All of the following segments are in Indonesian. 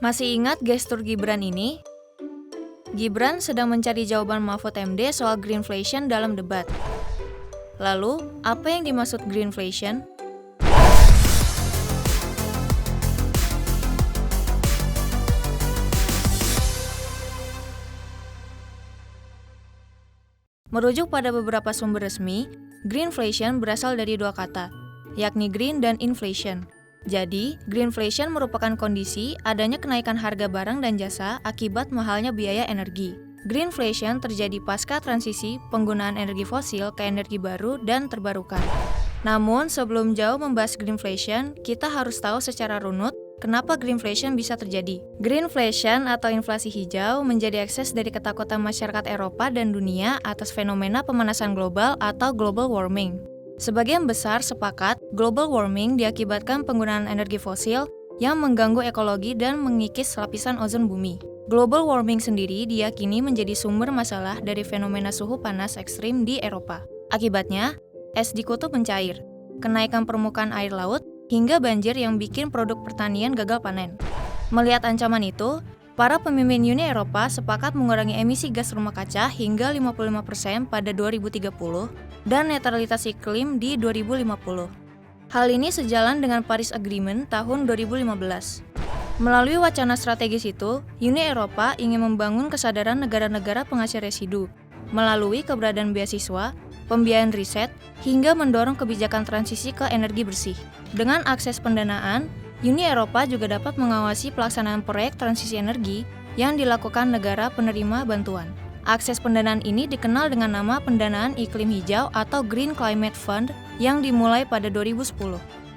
Masih ingat gestur Gibran ini? Gibran sedang mencari jawaban Mahfud MD soal greenflation dalam debat. Lalu, apa yang dimaksud greenflation? Merujuk pada beberapa sumber resmi, greenflation berasal dari dua kata, yakni green dan inflation. Jadi, greenflation merupakan kondisi adanya kenaikan harga barang dan jasa akibat mahalnya biaya energi. Greenflation terjadi pasca transisi penggunaan energi fosil ke energi baru dan terbarukan. Namun, sebelum jauh membahas greenflation, kita harus tahu secara runut kenapa greenflation bisa terjadi. Greenflation atau inflasi hijau menjadi ekses dari ketakutan masyarakat Eropa dan dunia atas fenomena pemanasan global atau global warming. Sebagian besar sepakat, global warming diakibatkan penggunaan energi fosil yang mengganggu ekologi dan mengikis lapisan ozon bumi. Global warming sendiri diyakini menjadi sumber masalah dari fenomena suhu panas ekstrim di Eropa. Akibatnya, es di kutub mencair, kenaikan permukaan air laut, hingga banjir yang bikin produk pertanian gagal panen. Melihat ancaman itu, para pemimpin Uni Eropa sepakat mengurangi emisi gas rumah kaca hingga 55% pada 2030 dan netralitas iklim di 2050. Hal ini sejalan dengan Paris Agreement tahun 2015. Melalui wacana strategis itu, Uni Eropa ingin membangun kesadaran negara-negara penghasil residu melalui keberadaan beasiswa, pembiayaan riset, hingga mendorong kebijakan transisi ke energi bersih. Dengan akses pendanaan, Uni Eropa juga dapat mengawasi pelaksanaan proyek transisi energi yang dilakukan negara penerima bantuan. Akses pendanaan ini dikenal dengan nama Pendanaan Iklim Hijau atau Green Climate Fund yang dimulai pada 2010.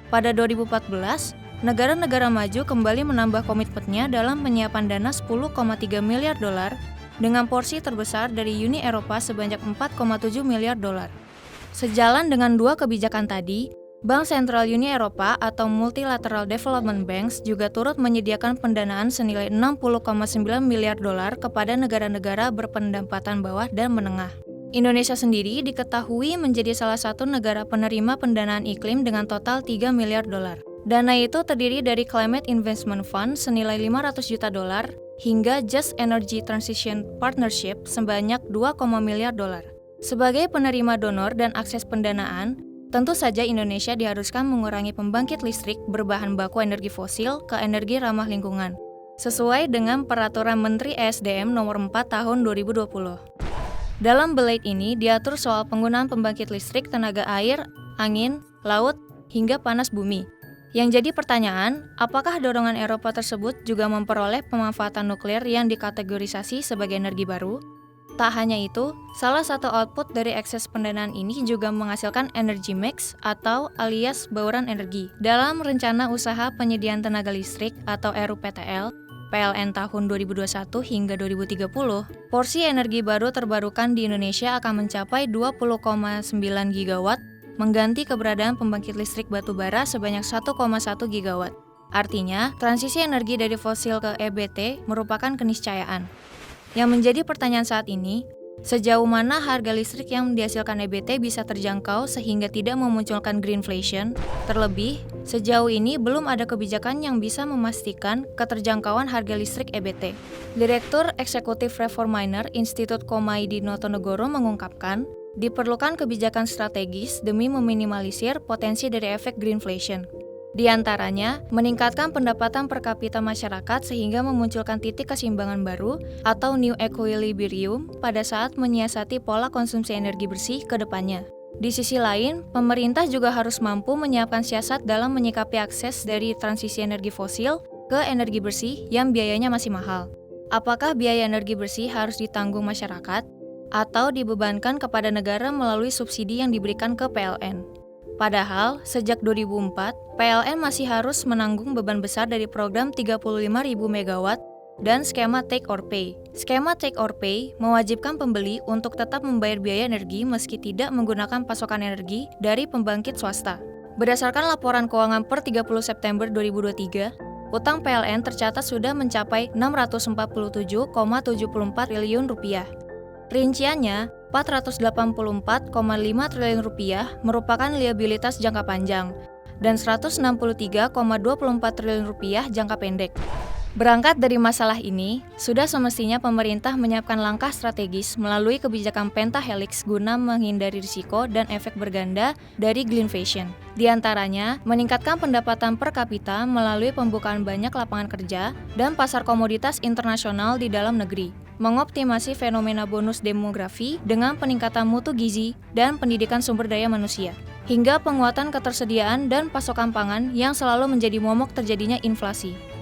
Pada 2014, negara-negara maju kembali menambah komitmennya dalam penyiapan dana 10,3 miliar dolar dengan porsi terbesar dari Uni Eropa sebanyak 4,7 miliar dolar. Sejalan dengan dua kebijakan tadi, Bank Sentral Uni Eropa atau Multilateral Development Banks juga turut menyediakan pendanaan senilai 60,9 miliar dolar kepada negara-negara berpendapatan bawah dan menengah. Indonesia sendiri diketahui menjadi salah satu negara penerima pendanaan iklim dengan total 3 miliar dolar. Dana itu terdiri dari Climate Investment Fund senilai 500 juta dolar hingga Just Energy Transition Partnership sebanyak 2, miliar dolar. Sebagai penerima donor dan akses pendanaan, tentu saja Indonesia diharuskan mengurangi pembangkit listrik berbahan baku energi fosil ke energi ramah lingkungan, sesuai dengan Peraturan Menteri ESDM Nomor 4 Tahun 2020. Dalam belait ini diatur soal penggunaan pembangkit listrik tenaga air, angin, laut, hingga panas bumi. Yang jadi pertanyaan, apakah dorongan Eropa tersebut juga memperoleh pemanfaatan nuklir yang dikategorisasi sebagai energi baru? Tak hanya itu, salah satu output dari akses pendanaan ini juga menghasilkan energy mix atau alias bauran energi. Dalam Rencana Usaha Penyediaan Tenaga Listrik atau RUPTL, PLN tahun 2021 hingga 2030, porsi energi baru terbarukan di Indonesia akan mencapai 20,9 gigawatt, mengganti keberadaan pembangkit listrik batu bara sebanyak 1,1 gigawatt. Artinya, transisi energi dari fosil ke EBT merupakan keniscayaan. Yang menjadi pertanyaan saat ini, sejauh mana harga listrik yang dihasilkan EBT bisa terjangkau sehingga tidak memunculkan greenflation? Terlebih, sejauh ini belum ada kebijakan yang bisa memastikan keterjangkauan harga listrik EBT. Direktur Eksekutif Reforminer Institut Komaydi Notonegoro mengungkapkan, diperlukan kebijakan strategis demi meminimalisir potensi dari efek greenflation. Di antaranya, meningkatkan pendapatan per kapita masyarakat sehingga memunculkan titik keseimbangan baru atau new equilibrium pada saat menyiasati pola konsumsi energi bersih ke depannya. Di sisi lain, pemerintah juga harus mampu menyiapkan siasat dalam menyikapi akses dari transisi energi fosil ke energi bersih yang biayanya masih mahal. Apakah biaya energi bersih harus ditanggung masyarakat atau dibebankan kepada negara melalui subsidi yang diberikan ke PLN? Padahal, sejak 2004, PLN masih harus menanggung beban besar dari program 35.000 MW dan skema Take or Pay. Skema Take or Pay mewajibkan pembeli untuk tetap membayar biaya energi meski tidak menggunakan pasokan energi dari pembangkit swasta. Berdasarkan laporan keuangan per 30 September 2023, utang PLN tercatat sudah mencapai Rp647,74 triliun. Rinciannya, Rp484,5 triliun merupakan liabilitas jangka panjang dan Rp163,24 triliun jangka pendek. Berangkat dari masalah ini, sudah semestinya pemerintah menyiapkan langkah strategis melalui kebijakan pentahelix guna menghindari risiko dan efek berganda dari greenflation. Di antaranya, meningkatkan pendapatan per kapita melalui pembukaan banyak lapangan kerja dan pasar komoditas internasional di dalam negeri, mengoptimasi fenomena bonus demografi dengan peningkatan mutu gizi dan pendidikan sumber daya manusia, hingga penguatan ketersediaan dan pasokan pangan yang selalu menjadi momok terjadinya inflasi.